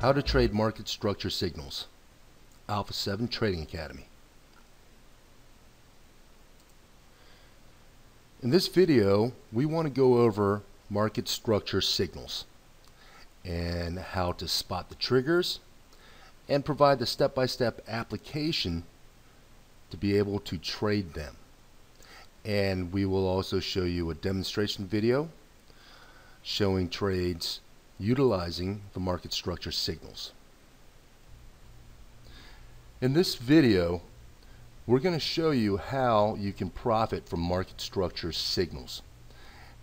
How to trade market structure signals. Alpha 7 Trading Academy. In this video, we want to go over market structure signals and how to spot the triggers and provide the step-by-step application to be able to trade them. And we will also show you a demonstration video showing trades utilizing the market structure signals. In this video, we're going to show you how you can profit from market structure signals.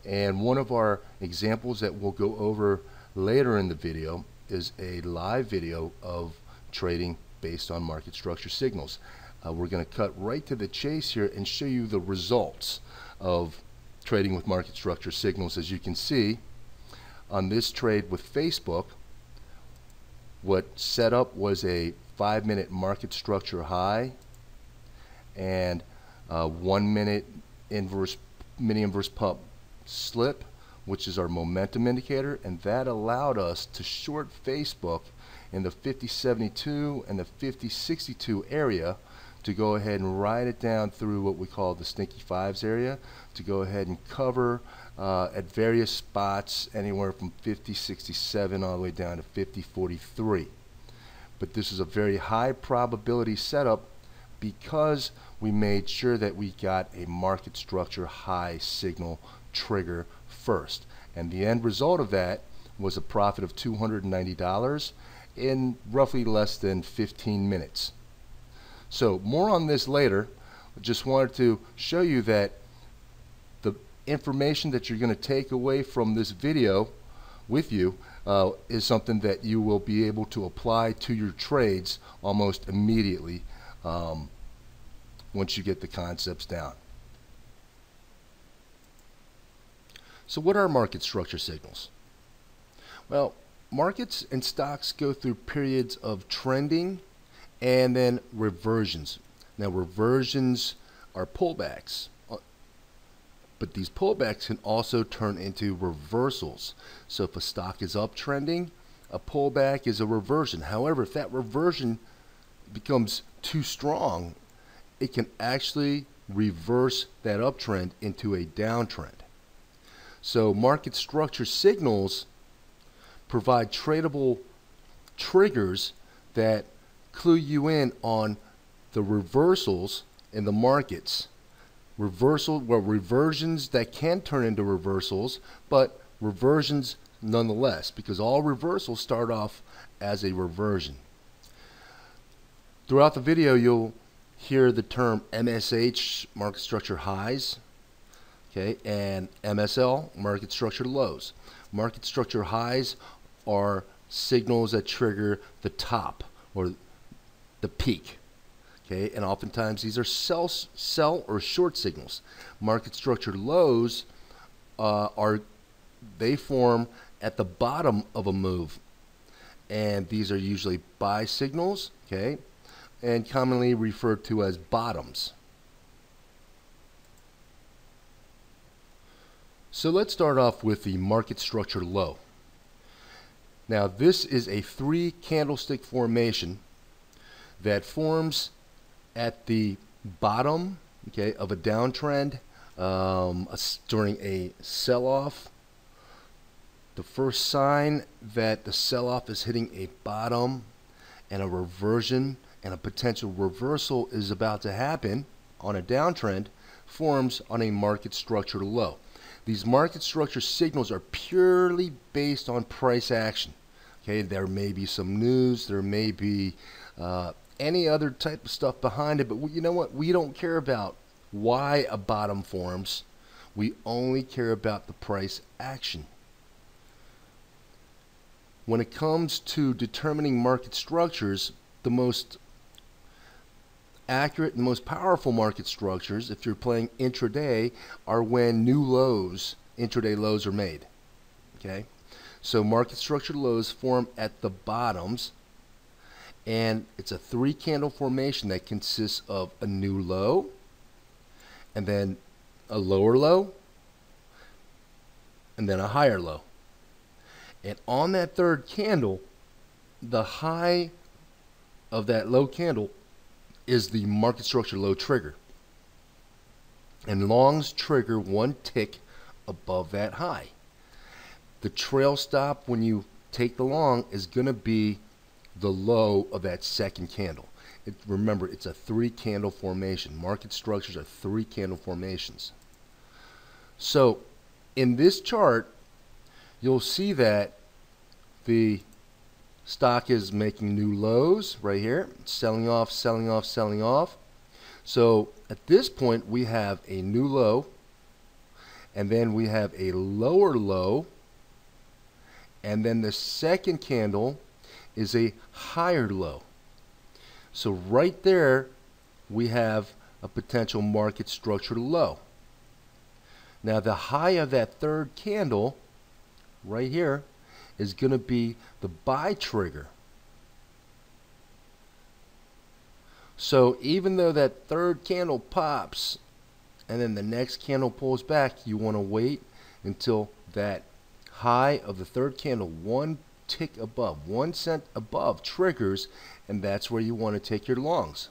And one of our examples that we'll go over later in the video is a live video of trading based on market structure signals. We're going to cut right to the chase here and show you the results of trading with market structure signals. As you can see on this trade with Facebook, what set up was a 5-minute market structure high and 1 minute inverse mini inverse pump slip, which is our momentum indicator, and that allowed us to short Facebook in the 50.72 and the 50.62 area to go ahead and ride it down through what we call the stinky fives area, to go ahead and cover at various spots anywhere from 50.67 all the way down to 50.43. But this is a very high probability setup because we made sure that we got a market structure high signal trigger first. And the end result of that was a profit of $290 in roughly less than 15 minutes. So more on this later. I just wanted to show you that the information that you're going to take away from this video with you is something that you will be able to apply to your trades almost immediately once you get the concepts down. So what are market structure signals? Well, markets and stocks go through periods of trending and then reversions. Now reversions are pullbacks, but these pullbacks can also turn into reversals. So if a stock is uptrending, a pullback is a reversion. However, if that reversion becomes too strong, it can actually reverse that uptrend into a downtrend. So market structure signals provide tradable triggers that clue you in on the reversals in the markets. Reversions that can turn into reversals, but reversions nonetheless, because all reversals start off as a reversion. Throughout the video, you'll hear the term MSH, market structure highs, okay, and MSL, market structure lows. Market structure highs are signals that trigger the top or the peak, okay, and oftentimes these are sell or short signals. Market structure lows they form at the bottom of a move, and these are usually buy signals, okay, and commonly referred to as bottoms. So let's start off with the market structure low. Now this is a 3 candlestick formation that forms at the bottom, okay, of a downtrend during a sell-off. The first sign that the sell-off is hitting a bottom and a reversion and a potential reversal is about to happen on a downtrend forms on a market structure low. These market structure signals are purely based on price action. Okay, there may be some news, there may be any other type of stuff behind it, but you know what? We don't care about why a bottom forms. We only care about the price action. When it comes to determining market structures, the most accurate and most powerful market structures, if you're playing intraday, are when new lows, intraday lows, are made. Okay, so market structure lows form at the bottoms, and it's a 3 candle formation that consists of a new low and then a lower low and then a higher low. And on that third candle, the high of that low candle is the market structure low trigger. And longs trigger one tick above that high. The trail stop when you take the long is going to be the low of that second candle. Remember, it's a 3-candle formation. Market structures are 3-candle formations. So in this chart, you'll see that the stock is making new lows right here, selling off, selling off, selling off. So at this point, we have a new low, and then we have a lower low, and then the second candle is a higher low. So right there, we have a potential market structure low. Now the high of that third candle right here is going to be the buy trigger. So even though that third candle pops and then the next candle pulls back, you want to wait until that high of the third candle, one tick above, 1 cent above, triggers, and that's where you want to take your longs.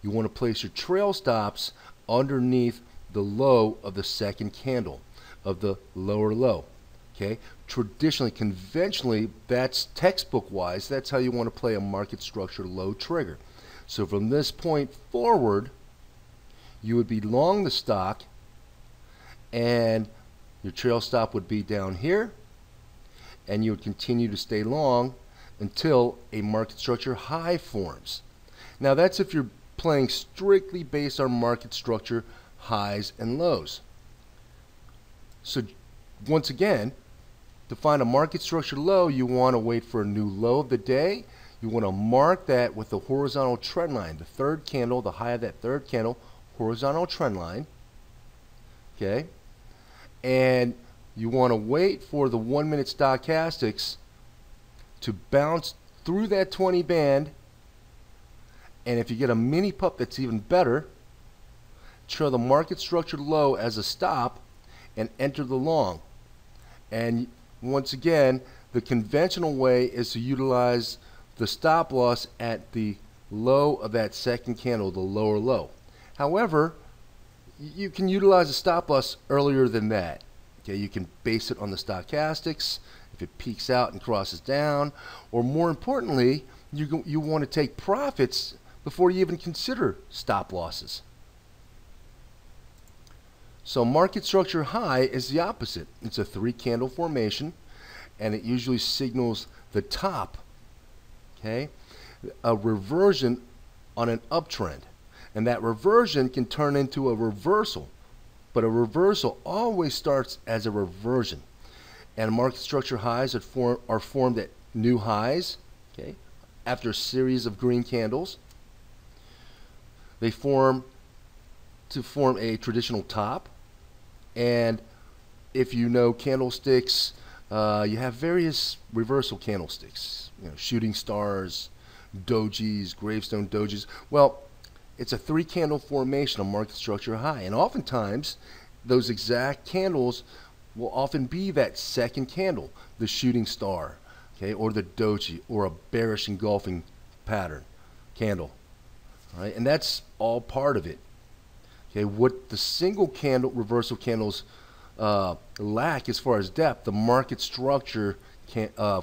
You want to place your trail stops underneath the low of the second candle, of the lower low. Okay? Traditionally, conventionally, that's textbook wise, that's how you want to play a market structure low trigger. So from this point forward, you would be long the stock, and your trail stop would be down here, and you would continue to stay long until a market structure high forms. Now that's if you're playing strictly based on market structure highs and lows. So once again, to find a market structure low, you want to wait for a new low of the day. You want to mark that with the horizontal trend line, the third candle, the high of that third candle, horizontal trend line. Okay? And you want to wait for the 1-minute stochastics to bounce through that 20 band, and if you get a mini pup, that's even better. Trail the market structure low as a stop and enter the long. And once again, the conventional way is to utilize the stop loss at the low of that second candle, the lower low. However, you can utilize a stop loss earlier than that. Okay, you can base it on the stochastics if it peaks out and crosses down, or more importantly, you want to take profits before you even consider stop losses. So market structure high is the opposite. It's a 3-candle formation, and it usually signals the top, okay, a reversion on an uptrend, and that reversion can turn into a reversal. But a reversal always starts as a reversion. And market structure highs are formed at new highs, okay, after a series of green candles. They form a traditional top. And if you know candlesticks, you have various reversal candlesticks, shooting stars, dojis, gravestone dojis. Well, it's a 3-candle formation of market structure high, and oftentimes those exact candles will often be that second candle, the shooting star, okay, or the doji, or a bearish engulfing pattern candle. All right, and that's all part of it. Okay, what the single candle reversal candles lack as far as depth, the market structure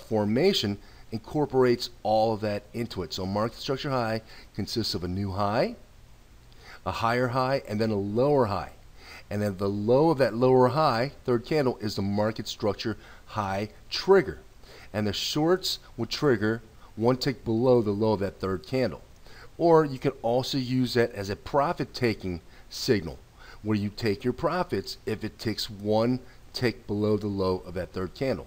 formation incorporates all of that into it. So market structure high consists of a new high, a higher high, and then a lower high. And then the low of that lower high, third candle, is the market structure high trigger. And the shorts will trigger 1 tick below the low of that third candle. Or you can also use that as a profit taking signal, where you take your profits if it ticks 1 tick below the low of that third candle.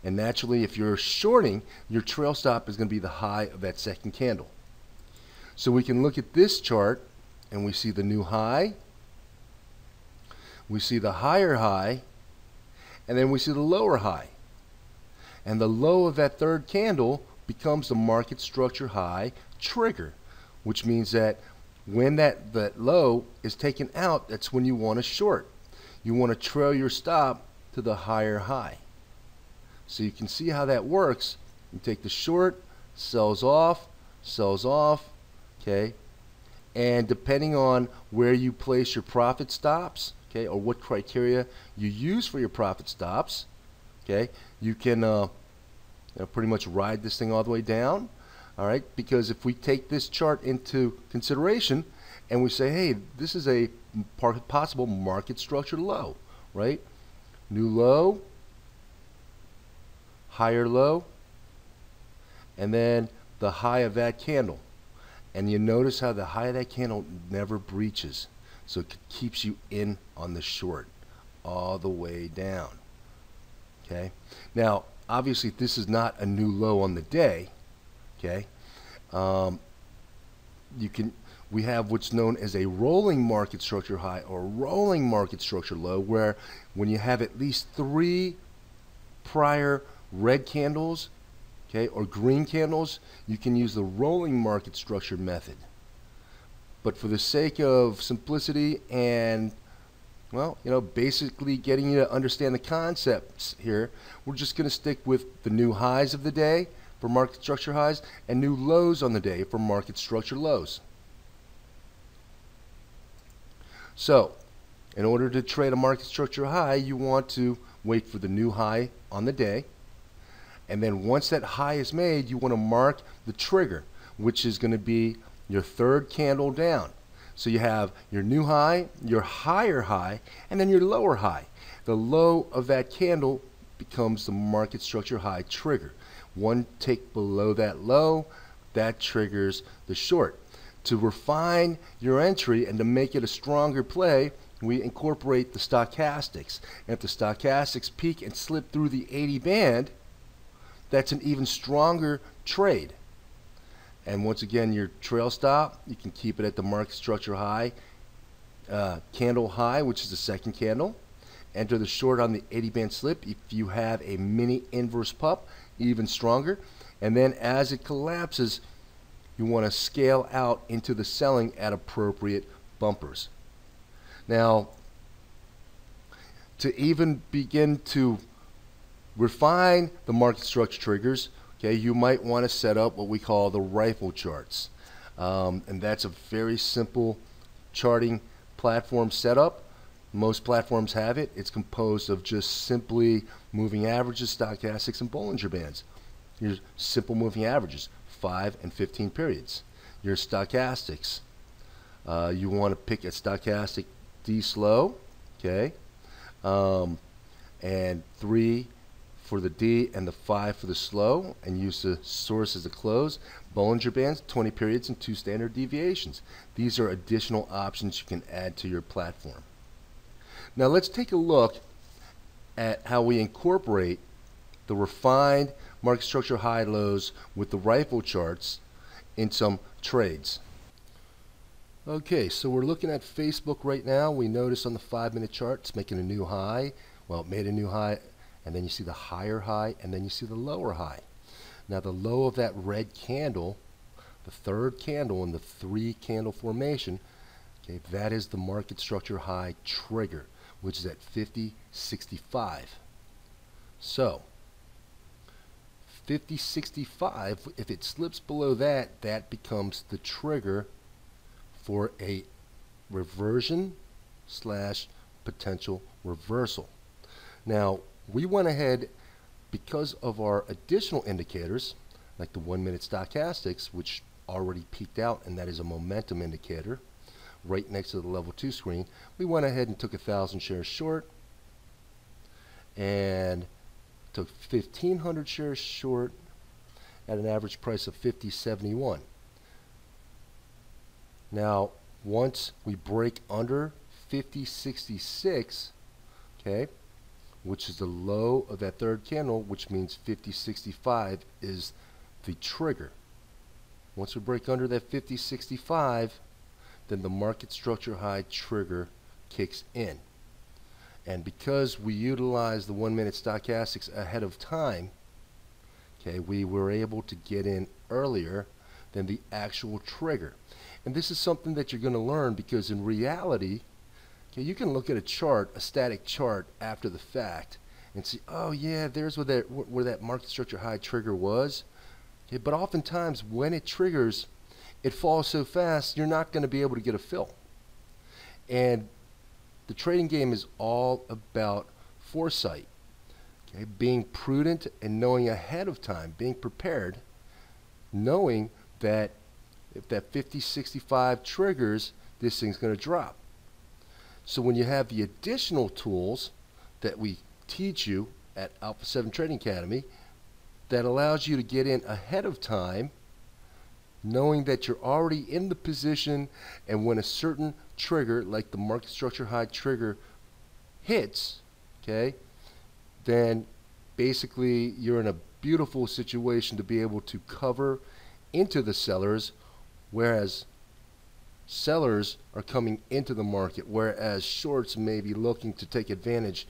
And naturally, if you're shorting, your trail stop is going to be the high of that second candle. So we can look at this chart and we see the new high, we see the higher high, and then we see the lower high. And the low of that third candle becomes the market structure high trigger, which means that when that low is taken out, that's when you want to short. You want to trail your stop to the higher high. So you can see how that works You take the short, sells off, okay? And depending on where you place your profit stops, okay, or what criteria you use for your profit stops, okay, you can pretty much ride this thing all the way down, all right? Because if we take this chart into consideration and we say, hey, this is a possible market structure low, right? New low, higher low, and then the high of that candle. And you notice how the high of that candle never breaches. So it keeps you in on the short all the way down. Okay. Now, obviously, this is not a new low on the day. Okay. We have what's known as a rolling market structure high or rolling market structure low, where when you have at least 3 prior red candles, okay, or green candles, you can use the rolling market structure method. But for the sake of simplicity and, well, basically getting you to understand the concepts here, we're just going to stick with the new highs of the day for market structure highs and new lows on the day for market structure lows. So, in order to trade a market structure high, you want to wait for the new high on the day. And then once that high is made, you want to mark the trigger, which is going to be your 3rd candle down. So you have your new high, your higher high, and then your lower high. The low of that candle becomes the market structure high trigger. One tick below that low, that triggers the short. To refine your entry and to make it a stronger play, we incorporate the stochastics. And if the stochastics peak and slip through the 80 band, that's an even stronger trade. And once again, your trail stop, you can keep it at the market structure high, candle high, which is the 2nd candle. Enter the short on the 80 band slip if you have a mini inverse pup, even stronger. And then as it collapses, you want to scale out into the selling at appropriate bumpers. Now, to even begin to refine the market structure triggers, okay, you might want to set up what we call the rifle charts. And that's a very simple charting platform setup. Most platforms have it. It's composed of just simply moving averages, stochastics, and Bollinger Bands. Your simple moving averages, 5 and 15 periods. Your stochastics, you want to pick a stochastic D slow, okay, and 3 for the D and the 5 for the slow, and use the source as a close. Bollinger Bands, 20 periods and 2 standard deviations. These are additional options you can add to your platform. Now let's take a look at how we incorporate the refined market structure high lows with the rifle charts in some trades. Okay, so we're looking at Facebook right now. We notice on the 5-minute chart it's making a new high. Well, it made a new high, and then you see the higher high, and then you see the lower high. Now the low of that red candle, the 3rd candle in the 3-candle formation, okay, that is the market structure high trigger, which is at 50.65. So 50.65, if it slips below that, that becomes the trigger for a reversion / potential reversal. Now we went ahead, because of our additional indicators like the 1-minute stochastics, which already peaked out, and that is a momentum indicator right next to the level 2 screen, we went ahead and took 1,000 shares short and took 1,500 shares short at an average price of 50.71. Now once we break under 50.66, okay, which is the low of that 3rd candle, which means 50.65 is the trigger. Once we break under that 50.65, then the market structure high trigger kicks in. And because we utilize the 1-minute stochastics ahead of time, okay, we were able to get in earlier than the actual trigger. And this is something that you're going to learn, because in reality, okay, you can look at a chart, a static chart, after the fact, and see, oh yeah, there's where that market structure high trigger was. Okay, but oftentimes when it triggers, it falls so fast you're not going to be able to get a fill. And the trading game is all about foresight. Okay, being prudent and knowing ahead of time, being prepared, knowing that if that 50-65 triggers, this thing's going to drop. So when you have the additional tools that we teach you at Alpha 7 Trading Academy that allows you to get in ahead of time, knowing that you're already in the position, and when a certain trigger like the market structure high trigger hits, okay, then basically you're in a beautiful situation to be able to cover into the sellers, whereas sellers are coming into the market, whereas shorts may be looking to take advantage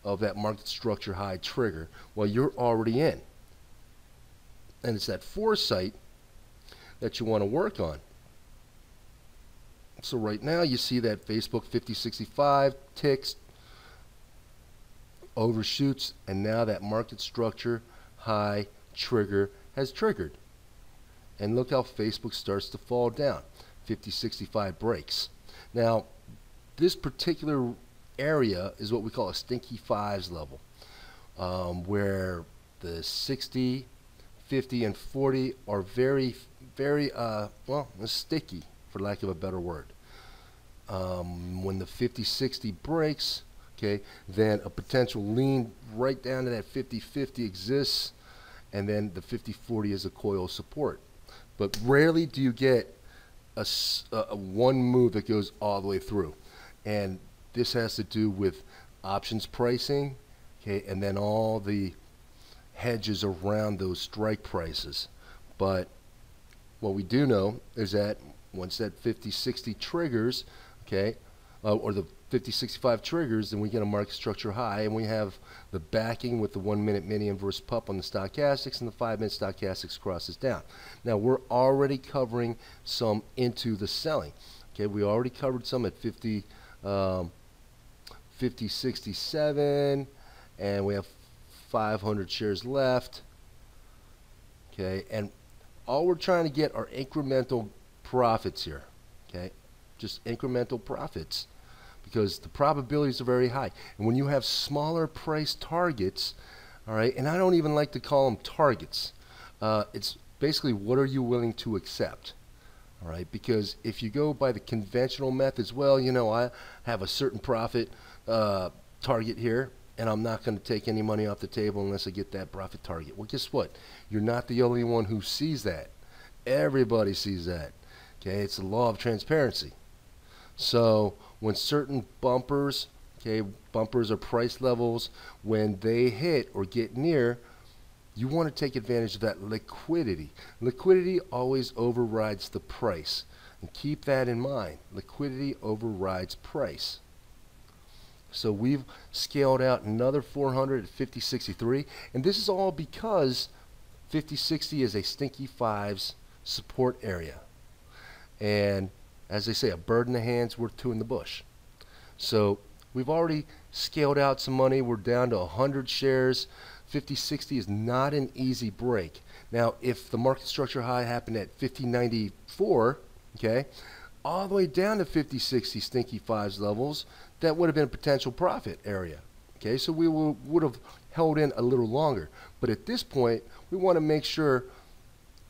of that market structure high trigger. Well, you're already in. And it's that foresight that you want to work on. So right now you see that Facebook 50-65 ticks, overshoots, and now that market structure high trigger has triggered. And look how Facebook starts to fall down. 50-65 breaks. Now, this particular area is what we call a stinky fives level, where the 60, 50, and 40 are very, very, well, sticky, for lack of a better word. When the 50-60 breaks, okay, then a potential lean right down to that 50-50 exists, and then the 50-40 is a coil support. But rarely do you get a one move that goes all the way through, and this has to do with options pricing, okay, and then all the hedges around those strike prices. But what we do know is that once that 50-60 triggers, okay, or the 50-65 triggers, then we get a market structure high, and we have the backing with the 1 minute mini inverse pup on the stochastics, and the 5 minute stochastics crosses down. Now we're already covering some into the selling. Okay, we already covered some at 50-67, and we have 500 shares left. Okay, and all we're trying to get are incremental profits here. Okay, just incremental profits, because the probabilities are very high. And when you have smaller price targets, all right, and I don't even like to call them targets, it's basically what are you willing to accept, all right? Because if you go by the conventional methods, well, you know, I have a certain profit target here, and I'm not going to take any money off the table unless I get that profit target. Well, guess what? You're not the only one who sees that. Everybody sees that. Okay, it's the law of transparency. So when certain bumpers, okay, bumpers are price levels, when they hit or get near, you want to take advantage of that liquidity. Liquidity always overrides the price. And keep that in mind. Liquidity overrides price. So we've scaled out another 400 at 50-63, and this is all because 50-60 is a stinky fives support area. And as they say, a bird in the hand's worth two in the bush. So we've already scaled out some money. We're down to 100 shares. 50-60 is not an easy break. Now, if the market structure high happened at 50-94, okay, all the way down to 50-60 stinky fives levels, that would have been a potential profit area. Okay, so we would have held in a little longer. But at this point, we want to make sure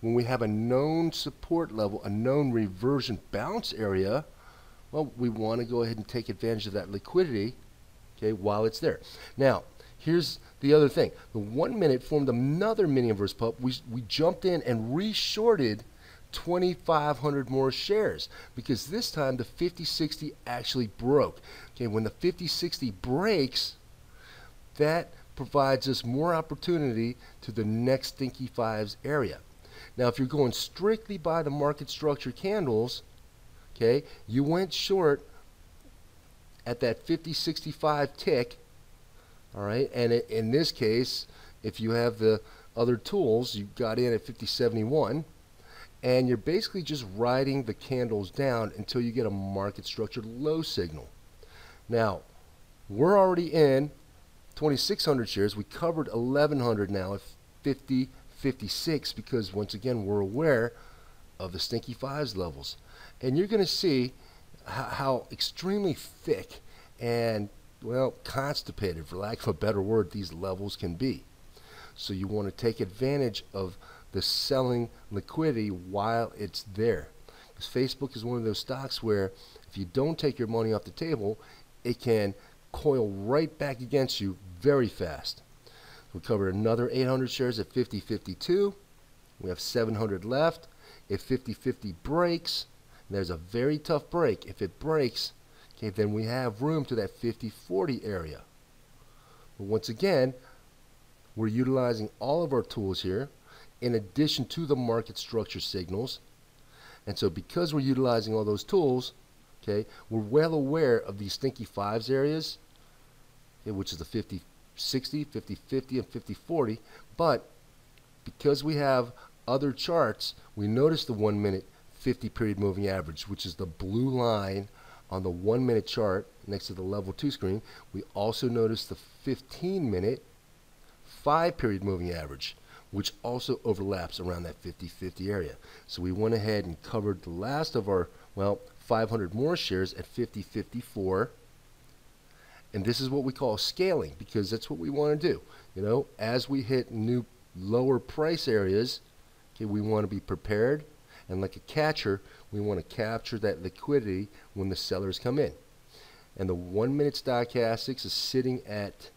when we have a known support level, a known reversion bounce area, well, we want to go ahead and take advantage of that liquidity, okay, while it's there. Now, here's the other thing. The 1 minute formed another mini inverse pup. We jumped in and re-shorted 2,500 more shares, because this time the 50-60 actually broke. Okay, when the 50-60 breaks, that provides us more opportunity to the next stinky fives area. Now, if you're going strictly by the market structure candles, okay, you went short at that 50-65 tick, all right, and in this case, if you have the other tools, you got in at 50-71, and you're basically just riding the candles down until you get a market structure low signal. Now, we're already in 2,600 shares. We covered 1,100 now at 50.56 because once again we're aware of the stinky fives levels, and you're going to see how extremely thick and, well, constipated, for lack of a better word, these levels can be. So you want to take advantage of the selling liquidity while it's there, because Facebook is one of those stocks where if you don't take your money off the table, it can coil right back against you very fast. We covered another 800 shares at 50.52. We have 700 left. If 50.50 breaks, there's a very tough break. If it breaks, okay, then we have room to that 50.40 area. But once again, we're utilizing all of our tools here in addition to the market structure signals. And so because we're utilizing all those tools, okay, we're well aware of these stinky fives areas, okay, which is the 50.60, 50.50, and 50.40. But because we have other charts, we notice the 1 minute 50 period moving average, which is the blue line on the 1 minute chart next to the level 2 screen. We also notice the 15 minute 5 period moving average, which also overlaps around that 50.50 area. So we went ahead and covered the last of our, well, 500 more shares at 50.54. And this is what we call scaling, because that's what we want to do. You know, as we hit new lower price areas, okay, we want to be prepared, and like a catcher, we want to capture that liquidity when the sellers come in. And the 1 minute stochastics is sitting at,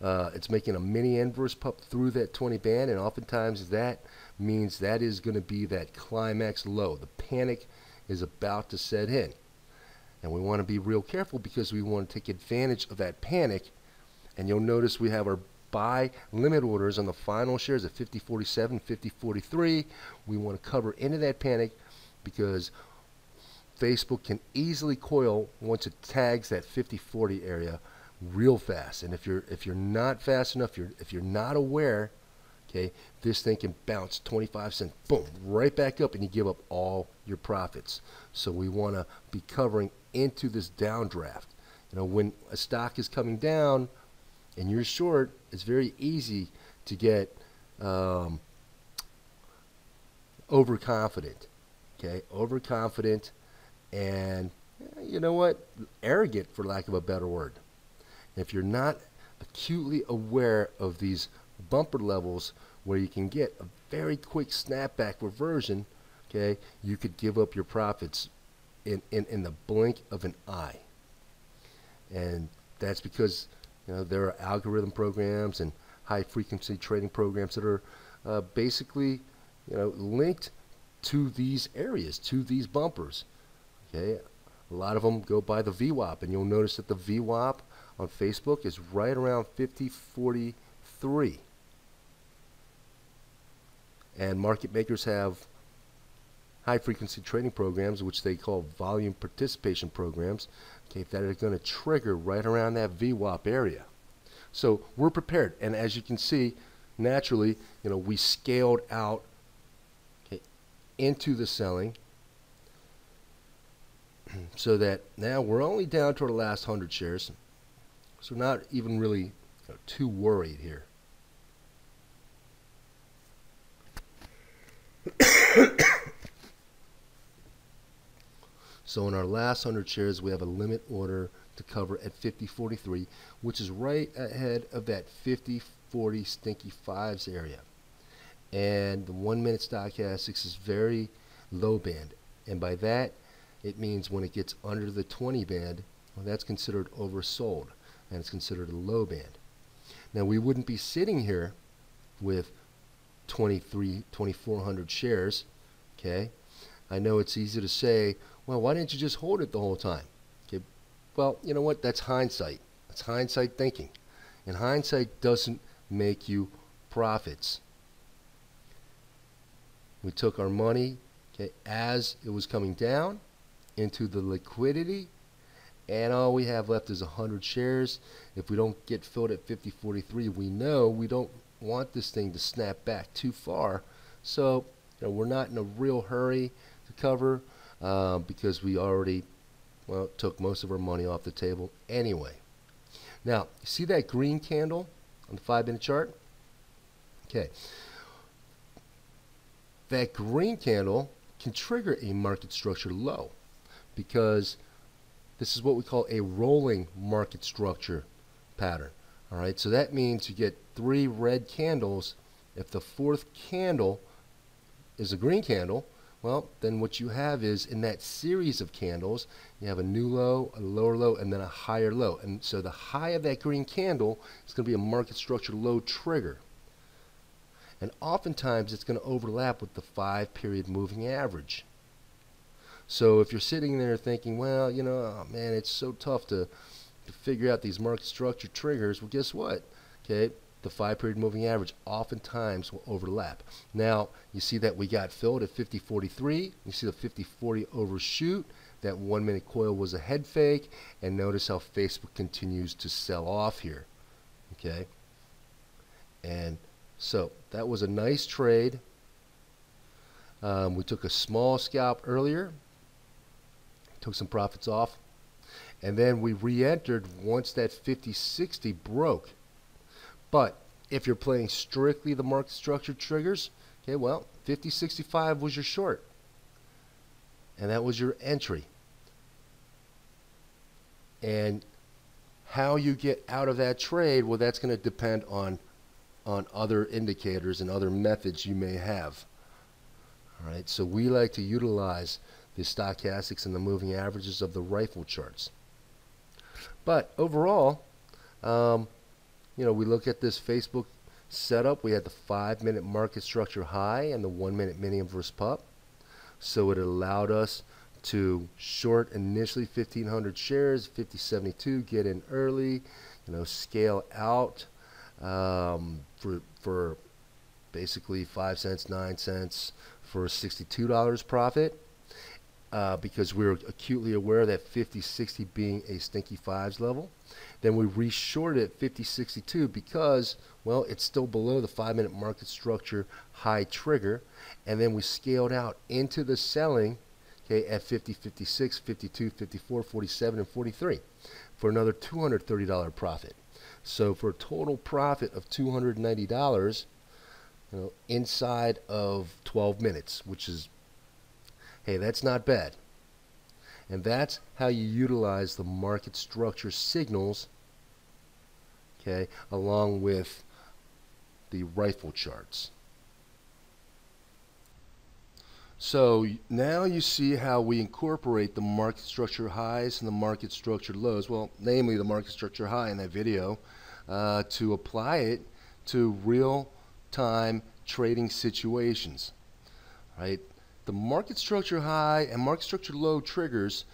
it's making a mini inverse pup through that 20 band, and oftentimes that means that is going to be that climax low. The panic is about to set in. And we want to be real careful because we want to take advantage of that panic. And you'll notice we have our buy limit orders on the final shares at 50.47, 50.43. We want to cover into that panic because Facebook can easily coil once it tags that 50.40 area real fast. And if you're not fast enough, if you're not aware, okay, this thing can bounce 25 cents, boom, right back up, and you give up all your profits. So we want to be covering into this downdraft. You know, when a stock is coming down and you're short, it's very easy to get overconfident. Okay, overconfident, and you know what, arrogant, for lack of a better word. And if you're not acutely aware of these bumper levels where you can get a very quick snapback reversion, okay, you could give up your profits in the blink of an eye. And that's because, you know, there are algorithm programs and high frequency trading programs that are basically, you know, linked to these areas, to these bumpers. Okay, a lot of them go by the VWAP, and you'll notice that the VWAP on Facebook is right around 50.43. And market makers have high frequency trading programs, which they call volume participation programs, okay, that are going to trigger right around that VWAP area. So we're prepared, and as you can see, naturally, you know, we scaled out, okay, into the selling, so that now we're only down to our last 100 shares, so not even really, you know, too worried here. So in our last 100 shares, we have a limit order to cover at 50.43, which is right ahead of that 50.40 stinky fives area. And the 1 minute stochastics is very low band, and by that it means when it gets under the 20 band, well, that's considered oversold, and it's considered a low band. Now we wouldn't be sitting here with 2,400 shares. Okay, I know it's easy to say, well, why didn't you just hold it the whole time? Okay, well, you know what, that's hindsight. That's hindsight thinking, and hindsight doesn't make you profits. We took our money, okay, as it was coming down into the liquidity, and all we have left is 100 shares. If we don't get filled at 50.43, we know we don't want this thing to snap back too far. So, you know, we're not in a real hurry to cover because we already, well, took most of our money off the table anyway. Now, see that green candle on the 5-minute chart? Okay. That green candle can trigger a market structure low because this is what we call a rolling market structure pattern. All right, so that means you get 3 red candles. If the 4th candle is a green candle, well, then what you have is in that series of candles, you have a new low, a lower low, and then a higher low. And so the high of that green candle is going to be a market structure low trigger. And oftentimes it's going to overlap with the 5-period moving average. So if you're sitting there thinking, well, you know, oh, man, it's so tough to figure out these market structure triggers, well, guess what? Okay, the 5-period moving average oftentimes will overlap. Now, you see that we got filled at 50.43. You see the 50.40 overshoot. That 1-minute coil was a head fake. And notice how Facebook continues to sell off here. Okay, and so that was a nice trade. We took a small scalp earlier, took some profits off, and then we re-entered once that 50.60 broke. But if you're playing strictly the market structure triggers, okay, well, 50.65 was your short, and that was your entry. And how you get out of that trade, well, that's going to depend on other indicators and other methods you may have. All right, so we like to utilize the stochastics and the moving averages of the rifle charts. But overall, you know, we look at this Facebook setup. We had the 5-minute market structure high and the 1-minute mini inverse pup. So it allowed us to short initially 1,500 shares, 50.72, get in early, you know, scale out for basically 5 cents, 9 cents for $62 profit. Because we were acutely aware that 50.60 being a stinky fives level. Then we reshorted at 50.62 because, well, it's still below the 5-minute market structure high trigger. And then we scaled out into the selling, okay, at 50.56, 52, 54, 47, and 43 for another $230 profit. So for a total profit of $290, you know, inside of 12 minutes, which is, hey, that's not bad. And that's how you utilize the market structure signals, okay, along with the rifle charts. So now you see how we incorporate the market structure highs and the market structure lows, well, namely the market structure high in that video, to apply it to real-time trading situations, right? The market structure high and market structure low triggers,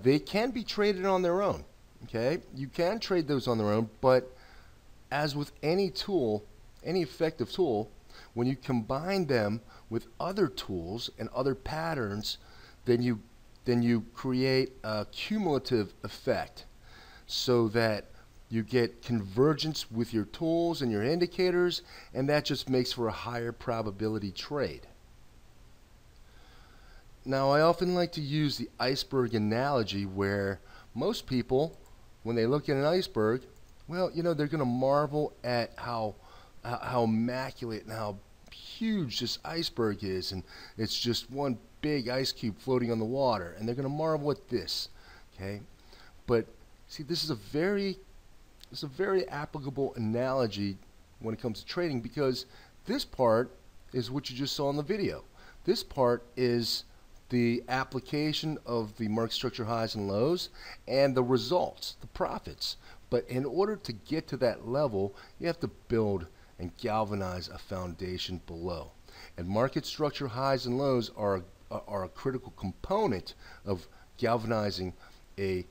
they can be traded on their own. Okay, you can trade those on their own, but as with any tool, any effective tool, when you combine them with other tools and other patterns, then you create a cumulative effect, so that you get convergence with your tools and your indicators, and that just makes for a higher probability trade. Now, I often like to use the iceberg analogy, where most people, when they look at an iceberg, well, you know, they're going to marvel at how immaculate and how huge this iceberg is, and it's just one big ice cube floating on the water, and they're going to marvel at this, okay? But see, this is a very applicable analogy when it comes to trading, because this part is what you just saw in the video. This part is the application of the market structure highs and lows and the results, the profits. But in order to get to that level, you have to build and galvanize a foundation below. And market structure highs and lows are a critical component of galvanizing a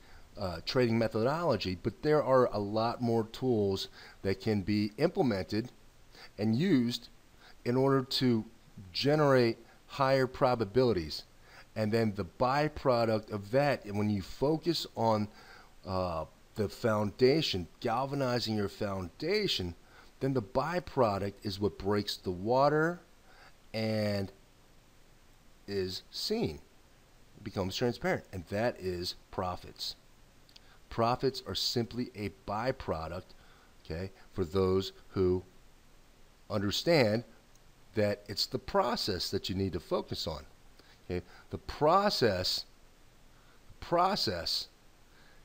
trading methodology, but there are a lot more tools that can be implemented and used in order to generate higher probabilities. And then the byproduct of that, and when you focus on the foundation, galvanizing your foundation, then the byproduct is what breaks the water and is seen. It becomes transparent, and that is profits. Profits are simply a byproduct, okay, for those who understand that it's the process that you need to focus on. Okay? The process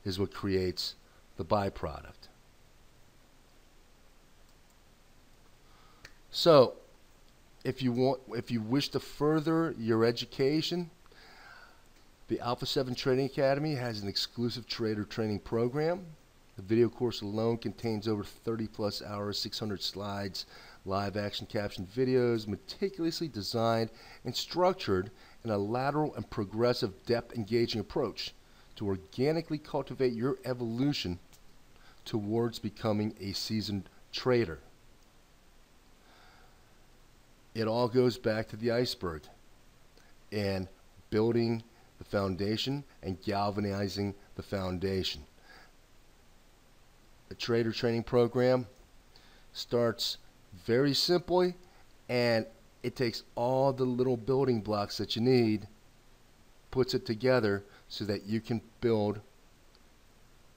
is what creates the byproduct. So, if you wish to further your education, the Alpha 7 Trading Academy has an exclusive trader training program. The video course alone contains over 30 plus hours, 600 slides, live action captioned videos, meticulously designed and structured in a lateral and progressive depth engaging approach to organically cultivate your evolution towards becoming a seasoned trader. It all goes back to the iceberg and building the foundation and galvanizing the foundation. The trader training program starts very simply, and it takes all the little building blocks that you need, puts it together so that you can build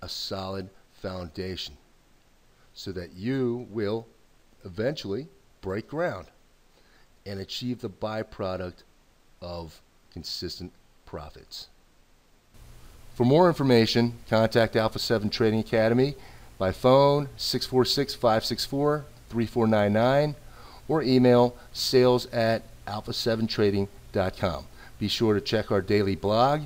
a solid foundation so that you will eventually break ground and achieve the byproduct of consistent profits. For more information, contact Alpha 7 Trading Academy by phone 646-564-3499 or email sales@alpha7trading.com. Be sure to check our daily blog,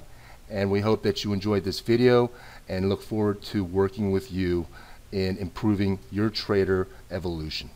and we hope that you enjoyed this video and look forward to working with you in improving your trader evolution.